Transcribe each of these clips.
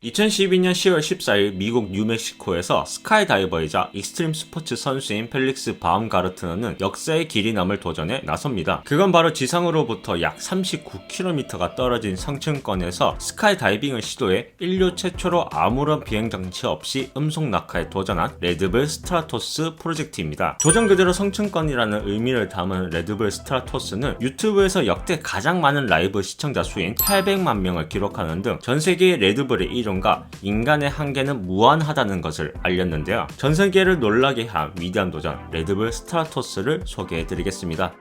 2012년 10월 14일 미국 뉴멕시코에서 스카이다이버이자 익스트림 스포츠 선수인 펠릭스 바움가르트너는 역사의 길이 남을 도전에 나섭니다. 그건 바로 지상으로부터 약 39km가 떨어진 성층권에서 스카이다이빙을 시도해 인류 최초로 아무런 비행장치 없이 음속 낙하에 도전한 레드불 스트라토스 프로젝트입니다. 조정 그대로 성층권이라는 의미를 담은 레드불 스트라토스는 유튜브에서 역대 가장 많은 라이브 시청자 수인 800만 명을 기록하는 등 전세계의 레드불의 이름과 인간의 한계는 무한하다는 것을 알렸는데요. 전세계를 놀라게 한 위대한 도전 레드불 스트라토스를 소개해드리겠습니다.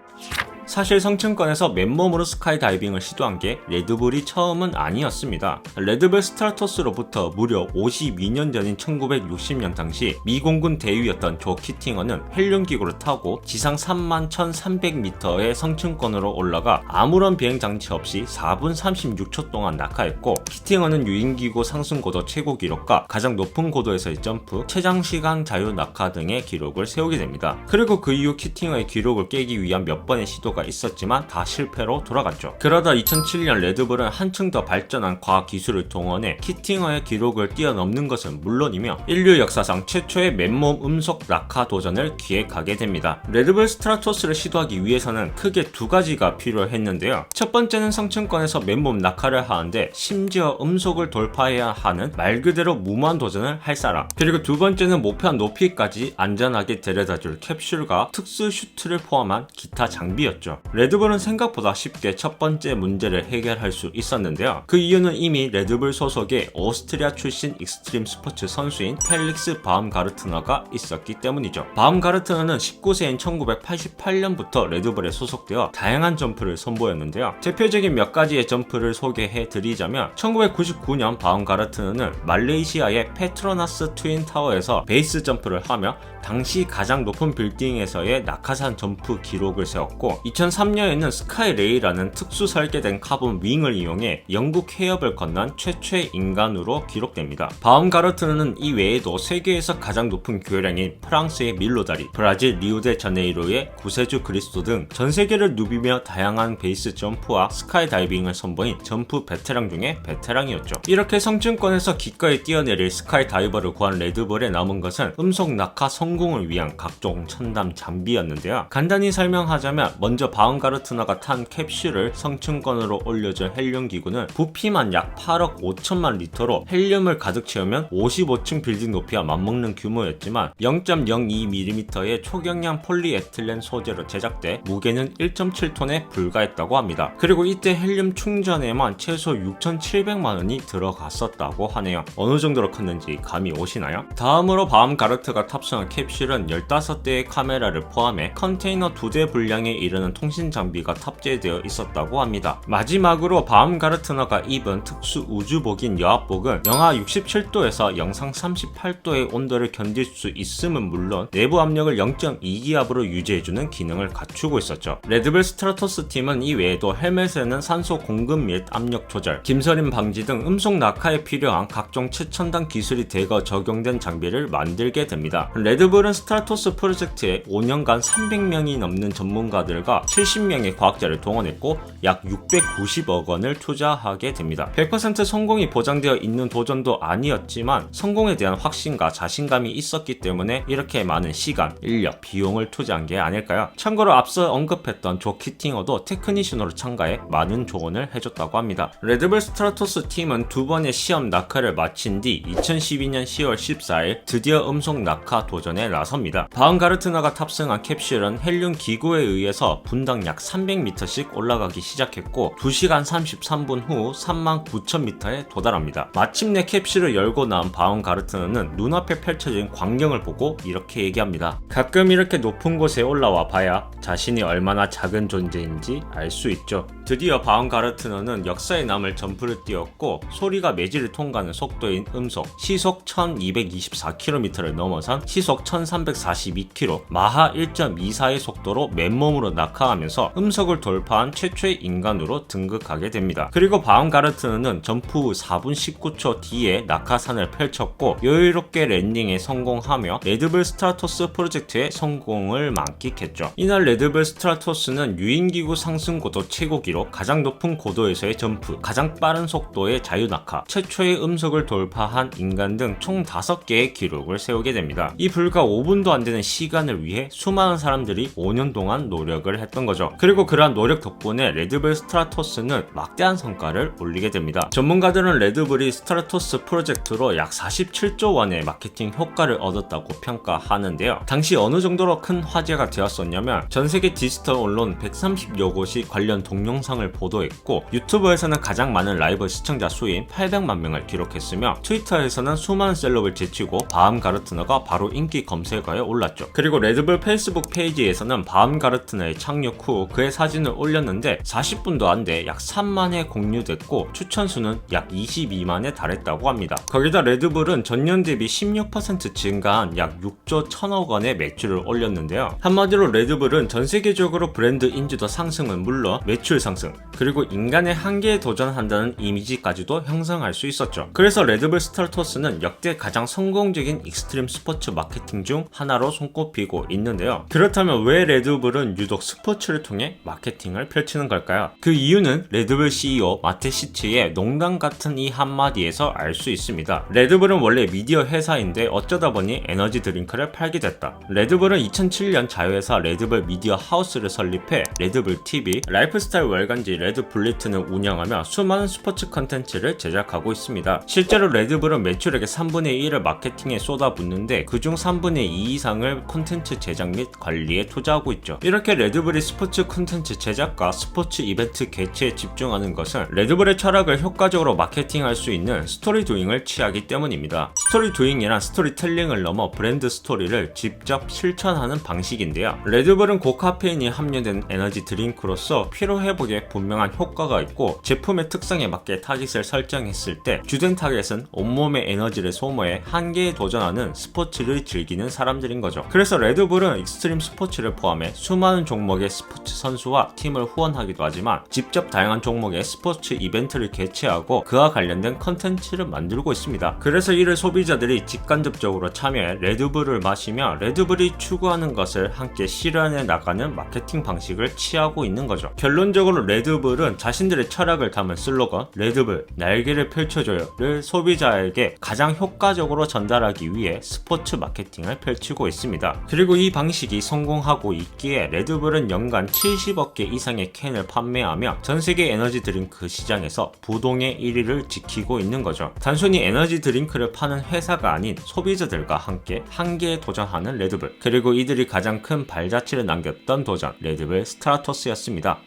사실 성층권에서 맨몸으로 스카이다이빙을 시도한 게 레드불이 처음은 아니었습니다. 레드불 스트라토스로부터 무려 52년 전인 1960년 당시 미공군 대위였던 조 키팅어는 헬륨기구를 타고 지상 31,300m의 성층권으로 올라가 아무런 비행장치 없이 4분 36초 동안 낙하했고, 키팅어는 유인기구 상승고도 최고 기록과 가장 높은 고도에서의 점프, 최장시간 자유 낙하 등의 기록을 세우게 됩니다. 그리고 그 이후 키팅어의 기록을 깨기 위한 몇 번의 시도가 있었지만 다 실패로 돌아갔죠. 그러다 2007년 레드불은 한층 더 발전한 과학 기술을 동원해 키팅어의 기록을 뛰어넘는 것은 물론이며 인류 역사상 최초의 맨몸 음속 낙하 도전을 기획하게 됩니다. 레드불 스트라토스를 시도하기 위해서는 크게 두 가지가 필요했는데요. 첫 번째는 성층권에서 맨몸 낙하를 하는데 심지어 음속을 돌파해야 하는 말 그대로 무모한 도전을 할 사람, 그리고 두 번째는 목표한 높이까지 안전하게 데려다줄 캡슐과 특수 슈트를 포함한 기타 장비였죠. 레드불은 생각보다 쉽게 첫 번째 문제를 해결할 수 있었는데요. 그 이유는 이미 레드불 소속의 오스트리아 출신 익스트림 스포츠 선수인 펠릭스 바움가르트너가 있었기 때문이죠. 바움가르트너는 19세인 1988년부터 레드불에 소속되어 다양한 점프를 선보였는데요. 대표적인 몇 가지의 점프를 소개해 드리자면 1999년 바움가르트너는 말레이시아의 페트로나스 트윈 타워에서 베이스 점프를 하며 당시 가장 높은 빌딩에서의 낙하산 점프 기록을 세웠고, 2003년에는 스카이레이라는 특수 설계된 카본 윙을 이용해 영국 해협을 건넌 최초의 인간으로 기록됩니다. 바움가르트너는 이 외에도 세계에서 가장 높은 교량인 프랑스의 밀로다리, 브라질 리우데자네이로의 구세주 그리스도 등 전세계를 누비며 다양한 베이스 점프와 스카이다이빙을 선보인 점프 베테랑 중에 베테랑이었죠. 이렇게 성층권에서 기꺼이 뛰어내릴 스카이다이버를 구한 레드불에 남은 것은 음속 낙하 성공을 위한 각종 첨단 장비였는데요. 간단히 설명하자면 먼저 바움가르트너가 탄 캡슐을 성층권으로 올려준 헬륨기구는 부피만 약 8억 5천만 리터로 헬륨을 가득 채우면 55층 빌딩 높이와 맞먹는 규모였지만 0.02mm의 초경량 폴리에틸렌 소재로 제작돼 무게는 1.7톤에 불과했다고 합니다. 그리고 이때 헬륨 충전에만 최소 6,700만원이 들어갔었다고 하네요. 어느 정도로 컸는지 감이 오시나요? 다음으로 바움가르트가 탑승한 캡슐은 15대의 카메라를 포함해 컨테이너 2대 분량에 이르는 통신 장비가 탑재되어 있었다고 합니다. 마지막으로 바움가르트너가 입은 특수 우주복인 여합복은 영하 67도에서 영상 38도의 온도를 견딜 수 있음은 물론 내부 압력을 0.2기압으로 유지해주는 기능을 갖추고 있었죠. 레드불 스트라토스 팀은 이 외에도 헬멧에는 산소 공급 및 압력 조절, 김서림 방지 등 음속 낙하에 필요한 각종 최첨단 기술이 대거 적용된 장비를 만들게 됩니다. 레드불은 스트라토스 프로젝트에 5년간 300명이 넘는 전문가들과 70명의 과학자를 동원했고 약 690억 원을 투자하게 됩니다. 100% 성공이 보장되어 있는 도전도 아니었지만 성공에 대한 확신과 자신감이 있었기 때문에 이렇게 많은 시간, 인력, 비용을 투자한 게 아닐까요? 참고로 앞서 언급했던 조 키팅어도 테크니션으로 참가해 많은 조언을 해줬다고 합니다. 레드불 스트라토스 팀은 두 번의 시험 낙하를 마친 뒤 2012년 10월 14일 드디어 음속 낙하 도전에 나섭니다. 바움가르트너가 탑승한 캡슐은 헬륨 기구에 의해서 분당 약 300m씩 올라가기 시작했고 2시간 33분 후 39,000m에 도달합니다. 마침내 캡슐을 열고 나온 바움가르트너는 눈앞에 펼쳐진 광경을 보고 이렇게 얘기합니다. 가끔 이렇게 높은 곳에 올라와 봐야 자신이 얼마나 작은 존재인지 알 수 있죠. 드디어 바움가르트너는 역사에 남을 점프를 뛰었고 소리가 매질을 통과하는 속도인 음속, 시속 1224km를 넘어선 시속 1342km, 마하 1.24의 속도로 맨몸으로 낙하 낙하하면서 음석을 돌파한 최초의 인간으로 등극하게 됩니다. 그리고 바움가르트너는 점프 후 4분 19초 뒤에 낙하산을 펼쳤고 여유롭게 랜딩에 성공하며 레드불 스트라토스 프로젝트의 성공을 만끽했죠. 이날 레드불 스트라토스는 유인기구 상승고도 최고 기록, 가장 높은 고도에서의 점프, 가장 빠른 속도의 자유낙하, 최초의 음속을 돌파한 인간 등 총 5개의 기록을 세우게 됩니다. 이 불과 5분도 안 되는 시간을 위해 수많은 사람들이 5년 동안 노력을 했던 거죠. 그리고 그러한 노력 덕분에 레드불 스트라토스는 막대한 성과를 올리게 됩니다. 전문가들은 레드불이 스트라토스 프로젝트로 약 47조 원의 마케팅 효과를 얻었다고 평가하는데요. 당시 어느 정도로 큰 화제가 되었었냐면 전세계 디지털 언론 130여 곳이 관련 동영상을 보도했고 유튜브에서는 가장 많은 라이브 시청자 수인 800만 명을 기록했으며 트위터에서는 수많은 셀럽을 제치고 바움가르트너가 바로 인기 검색어에 올랐죠. 그리고 레드불 페이스북 페이지에서는 바움가르트너의 착륙 후 그의 사진을 올렸는데 40분도 안 돼 약 3만 회 공유됐고 추천수는 약 22만에 달했다고 합니다. 거기다 레드불은 전년 대비 16% 증가한 약 6조 1천억 원의 매출을 올렸는데요. 한마디로 레드불은 전 세계적으로 브랜드 인지도 상승은 물론 매출 상승, 그리고 인간의 한계에 도전한다는 이미지까지도 형성할 수 있었죠. 그래서 레드불 스트라토스는 역대 가장 성공적인 익스트림 스포츠 마케팅 중 하나로 손꼽히고 있는데요. 그렇다면 왜 레드불은 유독 스포츠를 통해 마케팅을 펼치는 걸까요? 그 이유는 레드불 CEO 마테시치의 농담 같은 이 한마디에서 알 수 있습니다. 레드불은 원래 미디어 회사인데 어쩌다 보니 에너지 드링크를 팔게 됐다. 레드불은 2007년 자회사 레드불 미디어 하우스를 설립해 레드불 TV, 라이프스타일 월간지 레드불리트를 운영하며 수많은 스포츠 컨텐츠를 제작하고 있습니다. 실제로 레드불은 매출액의 3분의 1을 마케팅에 쏟아붓는데 그중 3분의 2 이상을 콘텐츠 제작 및 관리에 투자하고 있죠. 이렇게 레드불이 스포츠 콘텐츠 제작과 스포츠 이벤트 개최에 집중하는 것은 레드불의 철학을 효과적으로 마케팅할 수 있는 스토리 도잉을 취하기 때문입니다. 스토리 도잉이란 스토리텔링을 넘어 브랜드 스토리를 직접 실천하는 방식인데요. 레드불은 고카페인이 함유된 에너지 드링크로서 피로 회복에 분명한 효과가 있고 제품의 특성에 맞게 타깃을 설정했을 때 주된 타깃은 온몸의 에너지를 소모해 한계에 도전하는 스포츠를 즐기는 사람들인 거죠. 그래서 레드불은 익스트림 스포츠를 포함해 수많은 종목의 스포츠 선수와 팀을 후원하기도 하지만 직접 다양한 종목의 스포츠 이벤트를 개최하고 그와 관련된 컨텐츠를 만들고 있습니다. 그래서 이를 소비자들이 직간접적으로 참여해 레드불을 마시며 레드불이 추구하는 것을 함께 실현해 나가는 마케팅 방식을 취하고 있는 거죠. 결론적으로 레드불은 자신들의 철학을 담은 슬로건 레드불 날개를 펼쳐줘요를 소비자에게 가장 효과적으로 전달하기 위해 스포츠 마케팅을 펼치고 있습니다. 그리고 이 방식이 성공하고 있기에 레드불은 연간 70억 개 이상의 캔을 판매하며 전세계 에너지 드링크 시장에서 부동의 1위를 지키고 있는 거죠. 단순히 에너지 드링크를 파는 회사가 아닌 소비자들과 함께 한계에 도전하는 레드불, 그리고 이들이 가장 큰 발자취를 남겼던 도전 레드불 스트라토스였습니다.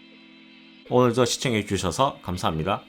오늘도 시청해주셔서 감사합니다.